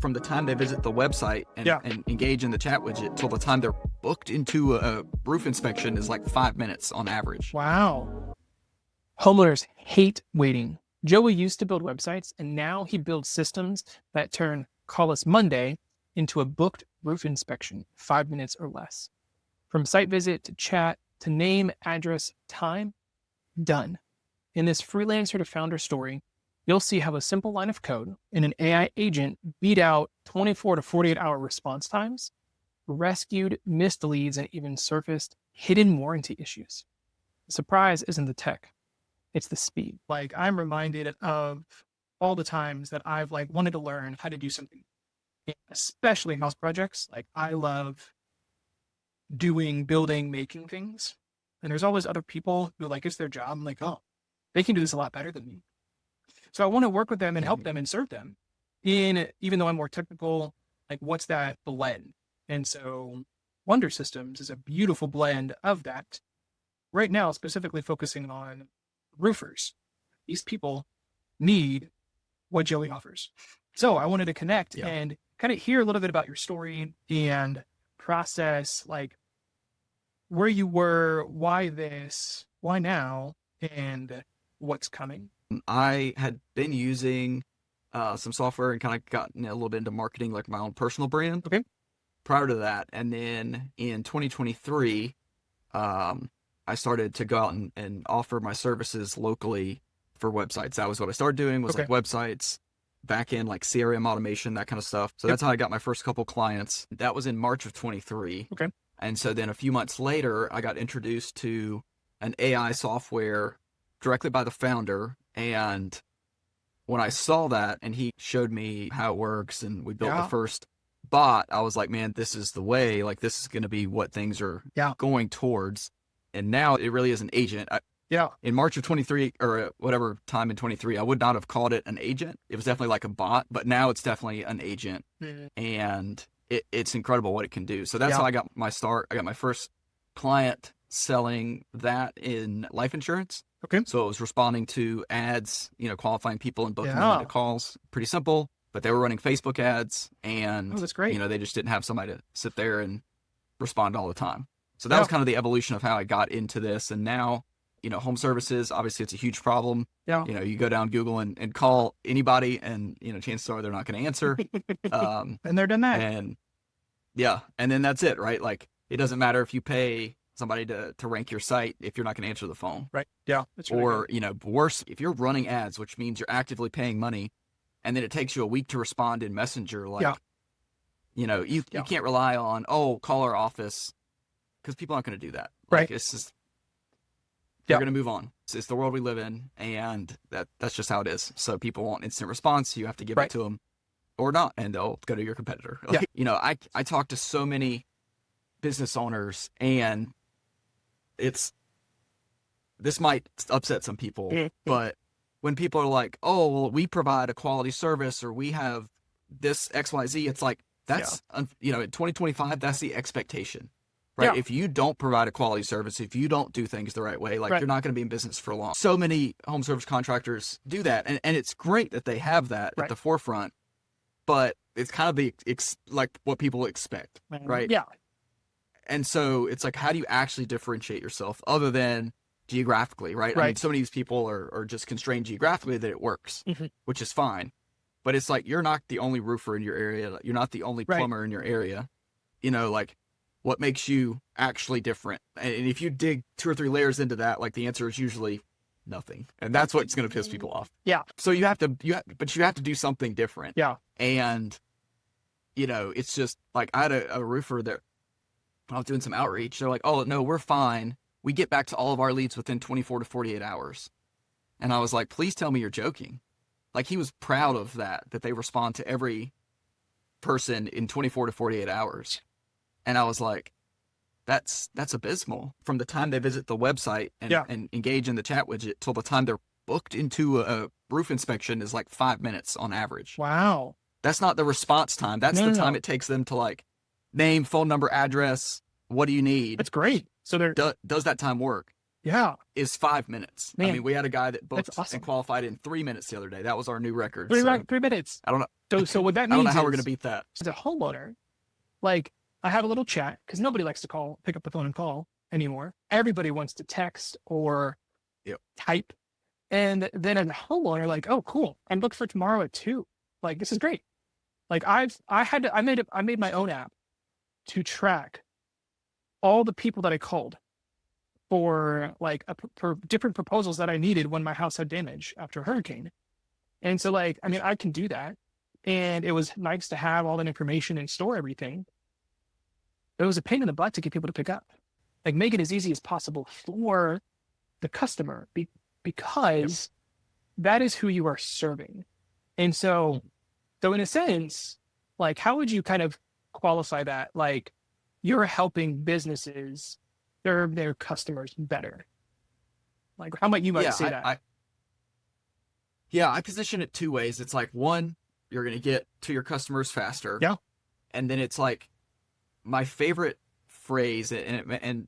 from the time they visit the website and engage in the chat widget till the time they're booked into a roof inspection is like 5 minutes on average. Wow. Homeowners hate waiting. Joey used to build websites, and now he builds systems that turn Call Us Monday into a booked roof inspection, 5 minutes or less. From site visit to chat to name, address, time, done. In this Freelancer to Founder story, you'll see how a simple line of code and an AI agent beat out 24 to 48 hour response times, rescued missed leads, and even surfaced hidden warranty issues. The surprise isn't the tech, it's the speed. Like, I'm reminded of all the times that I've wanted to learn how to do something, especially house projects. Like, I love building, making things. And there's always other people who it's their job. I'm like, oh, they can do this a lot better than me. So I want to work with them and help them and serve them even though I'm more technical, what's that blend? And so Wonder Systems is a beautiful blend of that. Right now, specifically focusing on roofers. These people need what Joey offers. So I wanted to connect and kind of hear a little bit about your story and process, where you were, why this, why now, and what's coming. I had been using some software and kind of gotten a little bit into marketing, like my own personal brand. Okay. Prior to that, and then in 2023, I started to go out and offer my services locally for websites. That was what I started doing, was websites, back end, CRM automation, that kind of stuff. So that's how I got my first couple clients. That was in March of 23. Okay. And so then a few months later, I got introduced to an AI software directly by the founder. And when I saw that and he showed me how it works and we built the first bot, I was like, man, this is the way. This is going to be what things are going towards. And now it really is an agent. In March of 23 or whatever time in 23, I would not have called it an agent. It was definitely like a bot, but now it's definitely an agent. And it's incredible what it can do. So that's how I got my start. I got my first client selling that in life insurance. Okay. So it was responding to ads, qualifying people and booking them into calls. Pretty simple, but they were running Facebook ads and that's great. They just didn't have somebody to sit there and respond all the time. So that was kind of the evolution of how I got into this. And now, home services, obviously it's a huge problem. Yeah. You go down Google and call anybody and, chances are they're not going to answer. And they're done that. And then that's it, right? It doesn't matter if you pay somebody to rank your site if you're not going to answer the phone. Right. Yeah. That's really good. Worse, if you're running ads, which means you're actively paying money, and then it takes you a week to respond in Messenger, you can't rely on, call our office, because people aren't going to do that. Right. It's just, they're going to move on. It's the world we live in, and that's just how it is. So people want instant response. You have to give it to them or not, and they'll go to your competitor. I talk to so many business owners, and this might upset some people, but when people are like, oh, well, we provide a quality service or we have this XYZ, it's like, that's, in 2025, that's the expectation, right? If you don't provide a quality service, if you don't do things the right way, you're not going to be in business for long. So many home service contractors do that. And it's great that they have that at the forefront, but it's kind of what people expect, right? Yeah. And so it's how do you actually differentiate yourself other than geographically, right? I mean, so many of these people are just constrained geographically that it works, which is fine. But it's you're not the only roofer in your area. You're not the only plumber in your area. What makes you actually different? And if you dig 2 or 3 layers into that, the answer is usually nothing. And that's what's going to piss people off. Yeah. So you have to do something different. Yeah. And, it's just I had a roofer that I was doing some outreach. They're like, oh, no, we're fine. We get back to all of our leads within 24 to 48 hours. And I was like, please tell me you're joking. He was proud of that they respond to every person in 24 to 48 hours. And I was like, that's abysmal. From the time they visit the website and engage in the chat widget till the time they're booked into a roof inspection is 5 minutes on average. Wow. That's not the response time. That's the time it takes them to name, phone number, address. What do you need? That's great. So does that time work? Yeah. is 5 minutes. I Man, mean, we had a guy that booked that's awesome. and qualified in 3 minutes the other day. That was our new record. Three, So 3 minutes. I don't know. So what that I don't know means how we're going to is, beat that. as a homeowner, like I have a little chat because nobody likes to pick up the phone and call anymore. Everybody wants to text or Yep. type. And then as a homeowner, like, oh, cool. I'm booked for tomorrow at 2. Like, this is great. Like I made my own app to track all the people that I called for like for different proposals that I needed when my house had damage after a hurricane. And so like, I mean, I can do that. And it was nice to have all that information and store everything. It was a pain in the butt to get people to pick up. Like make it as easy as possible for the customer because that is who you are serving. And so in a sense, like how would you kind of qualify that? Like you're helping businesses serve their customers better. Like how might you say that? I position it 2 ways. It's like, one, you're going to get to your customers faster. Yeah. And then it's like my favorite phrase, and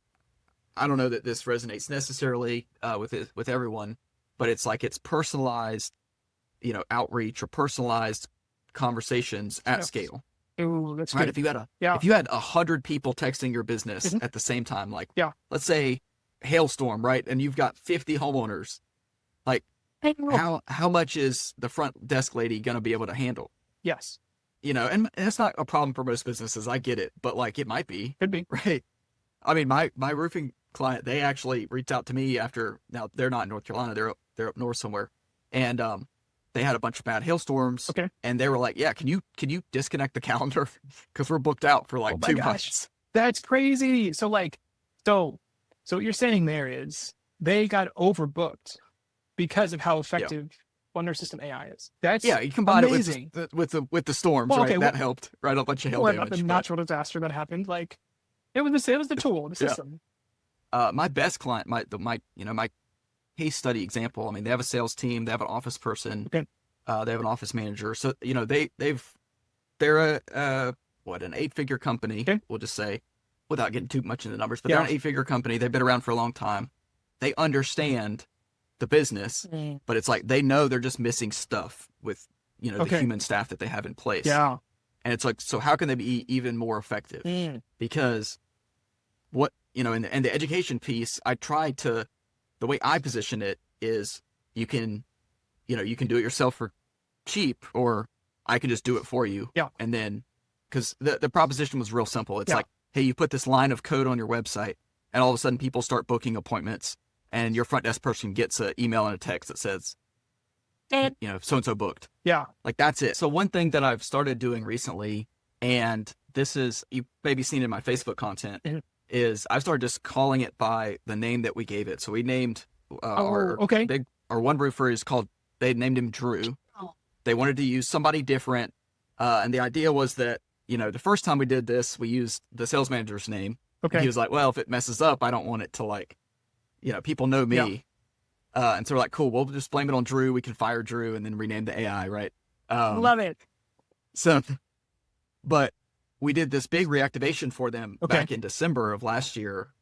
I don't know that this resonates necessarily with everyone, but it's like it's personalized, outreach or personalized conversations at scale. Ooh, that's right. good. If you had 100 people texting your business at the same time, like let's say hailstorm, right, and you've got 50 homeowners, like how much is the front desk lady going to be able to handle? Yes. And that's not a problem for most businesses. I get it, but like it might be. Could be. Right. I mean, my roofing client, they actually reached out to me now they're not in North Carolina, they're up north somewhere. And they had a bunch of bad hailstorms. Okay. And they were like, yeah, can you disconnect the calendar? Because we're booked out for like 2 months. That's crazy. So what you're saying there is they got overbooked because of how effective their system AI is. That's you combine amazing. It with the storms, right? That helped, right? A bunch of hail damage. About the natural disaster that happened, like it was the tool, the system. My best client, my case study example. I mean, they have a sales team, they have an office person, they have an office manager. So they're an 8-figure company. Okay. We'll just say, without getting too much into the numbers, but they're an 8-figure company. They've been around for a long time. They understand the business, but it's like they know they're just missing stuff with the human staff that they have in place. Yeah. And it's like, so how can they be even more effective? Because in the education piece, the way I position it is you can do it yourself for cheap, or I can just do it for you. Yeah. And then, because the proposition was real simple. It's like, hey, you put this line of code on your website and all of a sudden people start booking appointments and your front desk person gets an email and a text that says, so-and-so booked. Yeah. Like that's it. So one thing that I've started doing recently, and this is, you maybe seen in my Facebook content, is I've started just calling it by the name that we gave it. So we named our one roofer they named him Drew. Oh. They wanted to use somebody different. And the idea was that, the first time we did this, we used the sales manager's name. Okay. And he was like, well, if it messes up, I don't want it to people know me. Yeah. And so we're like, cool, we'll just blame it on Drew. We can fire Drew and then rename the AI, right? Love it. So, but we did this big reactivation for them back in December of last year,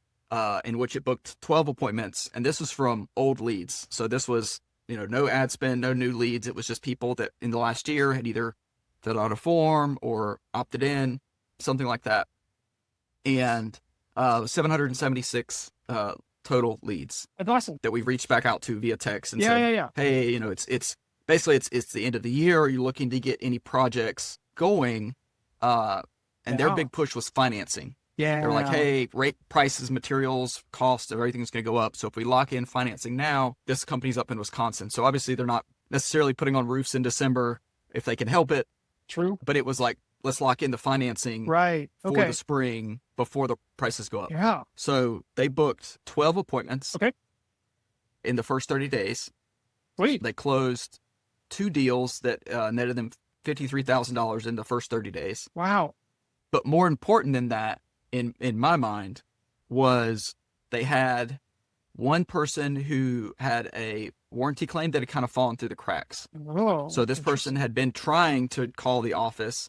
in which it booked 12 appointments. And this was from old leads. So this was, no ad spend, no new leads. It was just people that in the last year had either filled out a form or opted in, something like that. And 776 total leads. That's awesome. That we've reached back out to via text and said, hey, it's basically it's the end of the year. Are you looking to get any projects going? And their big push was financing. Yeah. They're like, hey, rate prices, materials, cost, everything's going to go up. So if we lock in financing now, this company's up in Wisconsin. So obviously they're not necessarily putting on roofs in December if they can help it. True. But it was like, let's lock in the financing for the spring before the prices go up. Yeah. So they booked 12 appointments in the first 30 days. Sweet. They closed 2 deals that netted them $53,000 in the first 30 days. Wow. But more important than that, in my mind, was they had one person who had a warranty claim that had kind of fallen through the cracks. Oh, so this person had been trying to call the office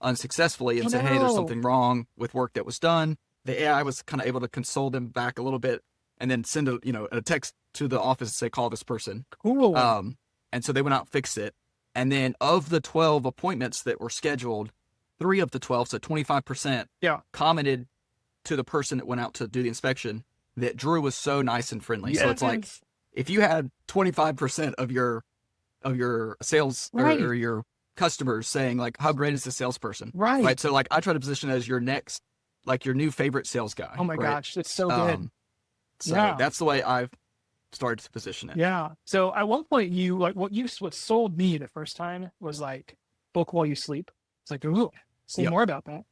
unsuccessfully and said, hey, there's something wrong with work that was done. The AI was kind of able to console them back a little bit and then send a text to the office and say, call this person. Cool. And so they went out and fixed it. And then of the 12 appointments that were scheduled, 3 of the 12, so 25%, commented to the person that went out to do the inspection that Drew was so nice and friendly. Yes. So it's like, if you had 25% of your sales or your customers saying like, how great is the salesperson? Right. So like, I try to position it as your next, like your new favorite sales guy. Oh my gosh, it's so good. So that's the way I've started to position it. Yeah. So at one point what sold me the first time was like book while you sleep. It's like, ooh, say more about that.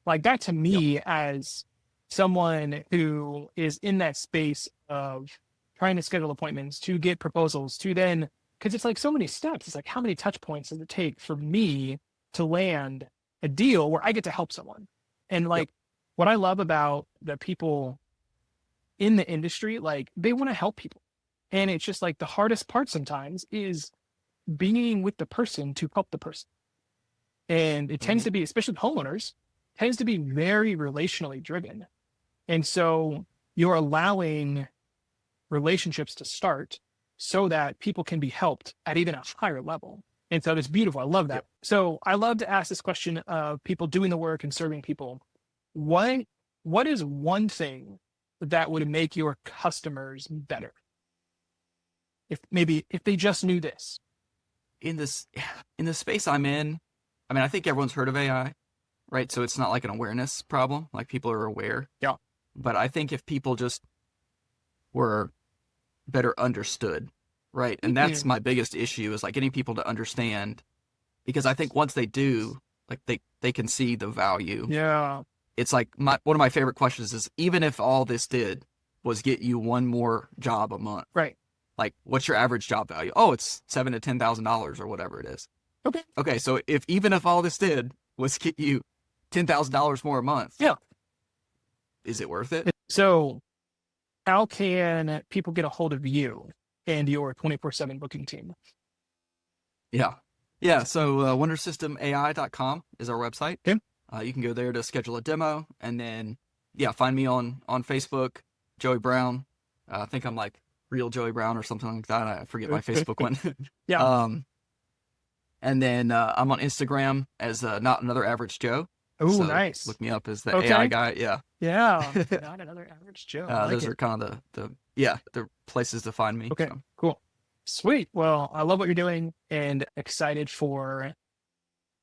Like that to me as someone who is in that space of trying to schedule appointments, to get proposals, to then, because it's like so many steps. It's like, how many touch points does it take for me to land a deal where I get to help someone? And like, what I love about the people in the industry, like they want to help people. And it's just like the hardest part sometimes is being with the person to help the person. And it tends to be, especially with homeowners, tends to be very relationally driven. And so you're allowing relationships to start so that people can be helped at even a higher level. And so it's beautiful. I love that. Yep. So I love to ask this question of people doing the work and serving people. What is one thing that would make your customers better? If they just knew this. In the space I'm in, I mean, I think everyone's heard of AI, right? So it's not like an awareness problem. Like people are aware. Yeah. But I think if people just were better understood, right? And that's my biggest issue is like getting people to understand, because I think once they do, like they can see the value. Yeah. It's like one of my favorite questions is, even if all this did was get you one more job a month, right? Like, what's your average job value? Oh, it's $7,000 to $10,000 or whatever it is. Okay. So even if all this did was get you $10,000 more a month, is it worth it? So how can people get a hold of you and your 24/7 booking team? Yeah. So wondersystemai.com is our website. Okay. You can go there to schedule a demo, and then find me on Facebook, Joey Brown. I think I'm like Real Joey Brown or something like that. I forget my Facebook one. And then I'm on Instagram as Not Another Average Joe. Oh, so nice. Look me up as the AI guy. Yeah. Not Another Average Joe. Those are kind of the places to find me. Okay, cool. Sweet. Well, I love what you're doing and excited for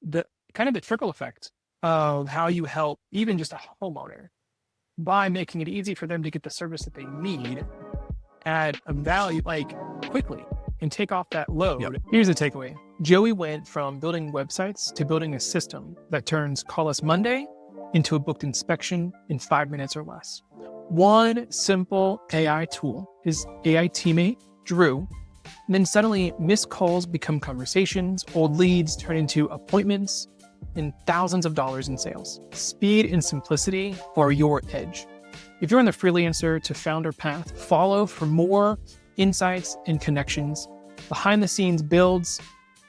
the kind of the trickle effect of how you help even just a homeowner by making it easy for them to get the service that they need at a value, like quickly, and take off that load. Yep. Here's the takeaway. Joey went from building websites to building a system that turns Call Us Monday into a booked inspection in 5 minutes or less. One simple AI tool, his AI teammate, Drew, and then suddenly missed calls become conversations, old leads turn into appointments, and thousands of dollars in sales. Speed and simplicity are your edge. If you're on the freelancer to founder path, follow for more insights and connections, behind the scenes builds,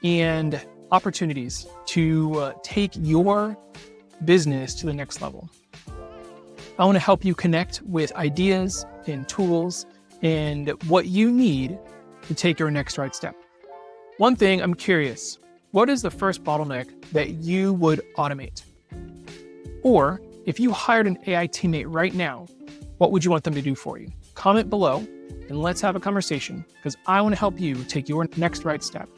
and opportunities to take your business to the next level. I want to help you connect with ideas and tools and what you need to take your next right step. One thing I'm curious, what is the first bottleneck that you would automate? Or if you hired an AI teammate right now, what would you want them to do for you? Comment below and let's have a conversation, because I want to help you take your next right step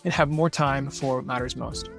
and have more time for what matters most.